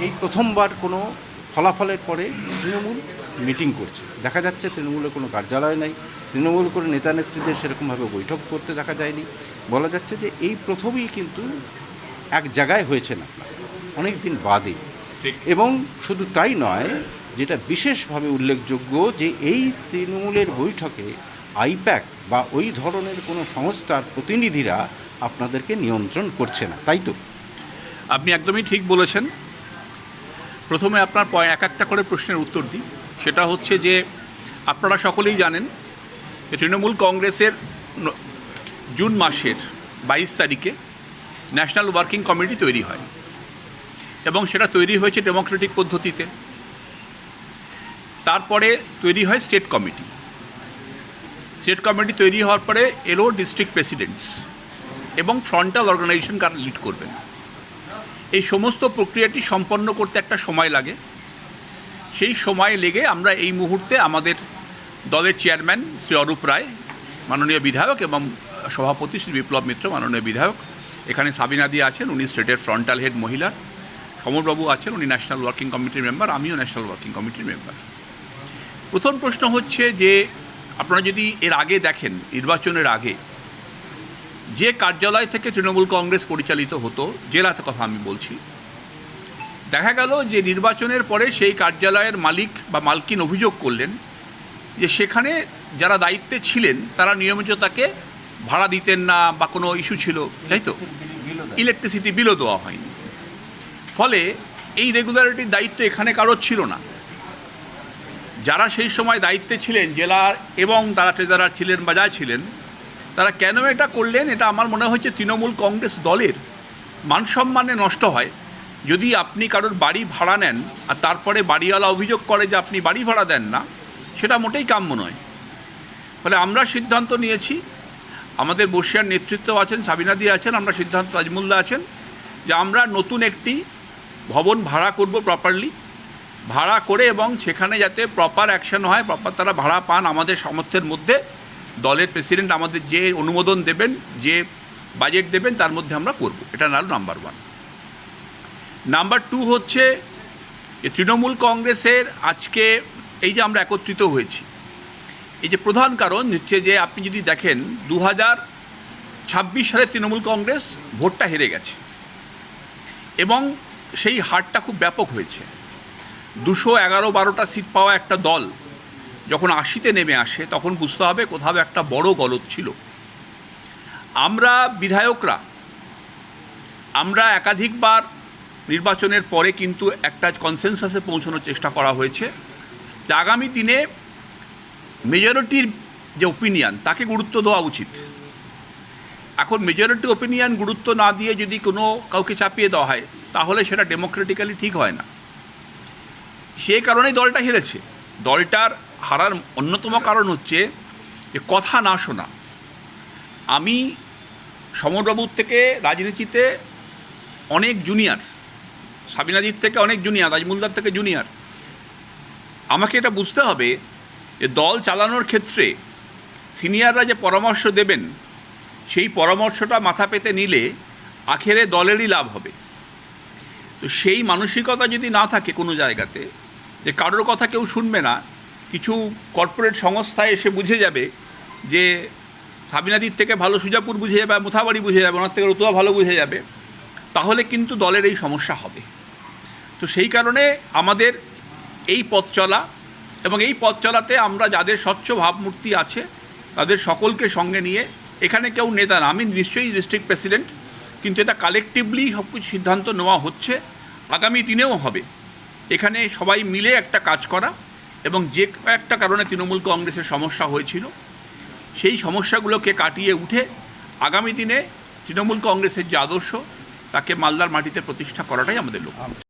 এই প্রথমবার কোনো ফলাফলের পরে তৃণমূল মিটিং করছে। দেখা যাচ্ছে তৃণমূলের কোনো কার্যালয় নাই, তৃণমূল করে নেতা নেত্রীদের সেরকমভাবে বৈঠক করতে দেখা যায়নি। বলা যাচ্ছে যে এই প্রথমেই কিন্তু এক জায়গায় হয়েছে না, অনেক দিন বাদে। এবং শুধু তাই নয়, যেটা বিশেষভাবে উল্লেখযোগ্য যে এই তৃণমূলের বৈঠকে আইপ্যাক বা ওই ধরনের কোনো সংস্থার প্রতিনিধিরা আপনাদেরকে নিয়ন্ত্রণ করছে না, তাই তো? আপনি একদমই ঠিক বলেছেন। প্রথমে আপনার এক একটা করে প্রশ্নের উত্তর দিই। সেটা হচ্ছে যে আপনারা সকলেই জানেন যে তৃণমূল কংগ্রেসের জুন মাসের 22 তারিখে ন্যাশনাল ওয়ার্কিং কমিটি তৈরি হয় এবং সেটা তৈরি হয়েছে ডেমোক্রেটিক পদ্ধতিতে। তারপরে তৈরি হয় স্টেট কমিটি। স্টেট কমিটি তৈরি হওয়ার পরে এলো ডিস্ট্রিক্ট প্রেসিডেন্টস এবং ফ্রন্টাল অর্গানাইজেশন কারা লিড করবেন। এই সমস্ত প্রক্রিয়াটি সম্পন্ন করতে একটা সময় লাগে। সেই সময় লেগে আমরা এই মুহূর্তে আমাদের দলের চেয়ারম্যান শ্রী অরূপ রায় মাননীয় বিধায়ক এবং সভাপতি শ্রী বিপ্লব মিত্র মাননীয় বিধায়ক, এখানে সাবিনাদি আছেন, উনি স্টেটের ফ্রন্টাল হেড মহিলার, সমরবাবু আছেন, উনি ন্যাশনাল ওয়ার্কিং কমিটির মেম্বার, আমিও ন্যাশনাল ওয়ার্কিং কমিটির মেম্বার। প্রথম প্রশ্ন হচ্ছে যে আপনারা যদি এর আগে দেখেন, নির্বাচনের আগে যে কার্যালয় থেকে তৃণমূল কংগ্রেস পরিচালিত হতো, জেলাতে কথা আমি বলছি, দেখা গেল যে নির্বাচনের পরে সেই কার্যালয়ের মালিক বা মালকিন অভিযোগ করলেন যে সেখানে যারা দায়িত্বে ছিলেন তারা নিয়মিত তাকে ভাড়া দিতেন না বা কোনো ইস্যু ছিল, তাই তো? ইলেকট্রিসিটি বিলও দেওয়া হয়নি। ফলে এই রেগুলারিটির দায়িত্ব এখানে কারোর ছিল না। যারা সেই সময় দায়িত্বে ছিলেন জেলার এবং তারা ট্রেজারার ছিলেন বা যা ছিলেন, তারা কেন এটা করলেন, এটা আমার মনে হচ্ছে তৃণমূল কংগ্রেস দলের মানসম্মানে নষ্ট হয়। যদি আপনি কারোর বাড়ি ভাড়া নেন আর তারপরে বাড়িওয়ালা অভিযোগ করে যে আপনি বাড়ি ভাড়া দেন না, সেটা মোটেই কাম্য নয়। ফলে আমরা সিদ্ধান্ত নিয়েছি, আমাদের বর্ষিয়ার নেতৃত্ব আছেন, সাবিনাদি আছেন, আমরা সিদ্ধান্ত তাজমুল্লাহ আছেন, যে আমরা নতুন একটি ভবন ভাড়া করব প্রপারলি, ভাড়া করে এবং সেখানে যাতে প্রপার অ্যাকশন হয়, প্রপার তারা ভাড়া পান, আমাদের সামর্থ্যের মধ্যে দলের প্রেসিডেন্ট আমাদের যে অনুমোদন দেবেন, যে বাজেট দেবেন, তার মধ্যে আমরা করব। এটা হল নাম্বার 1। নাম্বার 2 হচ্ছে যে তৃণমূল কংগ্রেসের আজকে এই যে আমরা একত্রিত হয়েছি, এই যে প্রধান কারণ হচ্ছে যে আপনি যদি দেখেন 2026 সালে তৃণমূল কংগ্রেস ভোটটা হেরে গেছে এবং সেই হারটা খুব ব্যাপক হয়েছে। 211-12টা সিট পাওয়া একটা দল যখন 80-তে নেমে আসে, তখন বুঝতে হবে কোথাও একটা বড় গলদ ছিল। আমরা বিধায়করা আমরা একাধিকবার নির্বাচনের পরে কিন্তু একটা কনসেনসাসে পৌঁছানোর চেষ্টা করা হয়েছে যে আগামী দিনে মেজরিটির যে ওপিনিয়ন তাকে গুরুত্ব দেওয়া উচিত। এখন মেজরিটি ওপিনিয়ন গুরুত্ব না দিয়ে যদি কোনো কাউকে চাপিয়ে দেওয়া হয়, তাহলে সেটা ডেমোক্রেটিক্যালি ঠিক হয় না। সেই কারণেই দলটা হেরেছে। দলটার হারার অন্যতম কারণ হচ্ছে যে কথা না শোনা। আমি সমরবাবুর থেকে রাজনীতিতে অনেক জুনিয়র, সাবিনাদির থেকে অনেক জুনিয়র, তাজমুলদার থেকে জুনিয়র। আমাকে এটা বুঝতে হবে যে দল চালানোর ক্ষেত্রে সিনিয়ররা যে পরামর্শ দেবেন, সেই পরামর্শটা মাথা পেতে নিলে আখেরে দলেরই লাভ হবে। তো সেই মানসিকতা যদি না থাকে কোনো জায়গাতে, যে কারোর কথা কেউ শুনবে না, কিছু কর্পোরেট সংস্থায় এসে বুঝে যাবে যে সাবিনাদির থেকে ভালো সুজাপুর বুঝে যাবে, মোথাবাড়ি বুঝে যাবে, ওনার থেকে রতুয়া ভালো বুঝে যাবে, তাহলে কিন্তু দলের এই সমস্যা হবে। তো সেই কারণে আমাদের এই পথ চলা, এবং এই পথ চলাতে আমরা যাদের স্বচ্ছ ভাবমূর্তি আছে তাদের সকলকে সঙ্গে নিয়ে, এখানে কেউ নেতা না, আমি নিশ্চয়ই ডিস্ট্রিক্ট প্রেসিডেন্ট, কিন্তু এটা কালেকটিভলি সব কিছু সিদ্ধান্ত নেওয়া হচ্ছে, আগামী দিনেও হবে। এখানে সবাই মিলে একটা কাজ করা এবং যে একটা কারণে তৃণমূল কংগ্রেসের সমস্যা হয়েছিল, সেই সমস্যাগুলোকে কাটিয়ে উঠে আগামী দিনে তৃণমূল কংগ্রেসের যে আদর্শ, তাকে মালদার মাটিতে প্রতিষ্ঠা করাটাই আমাদের লক্ষ্য।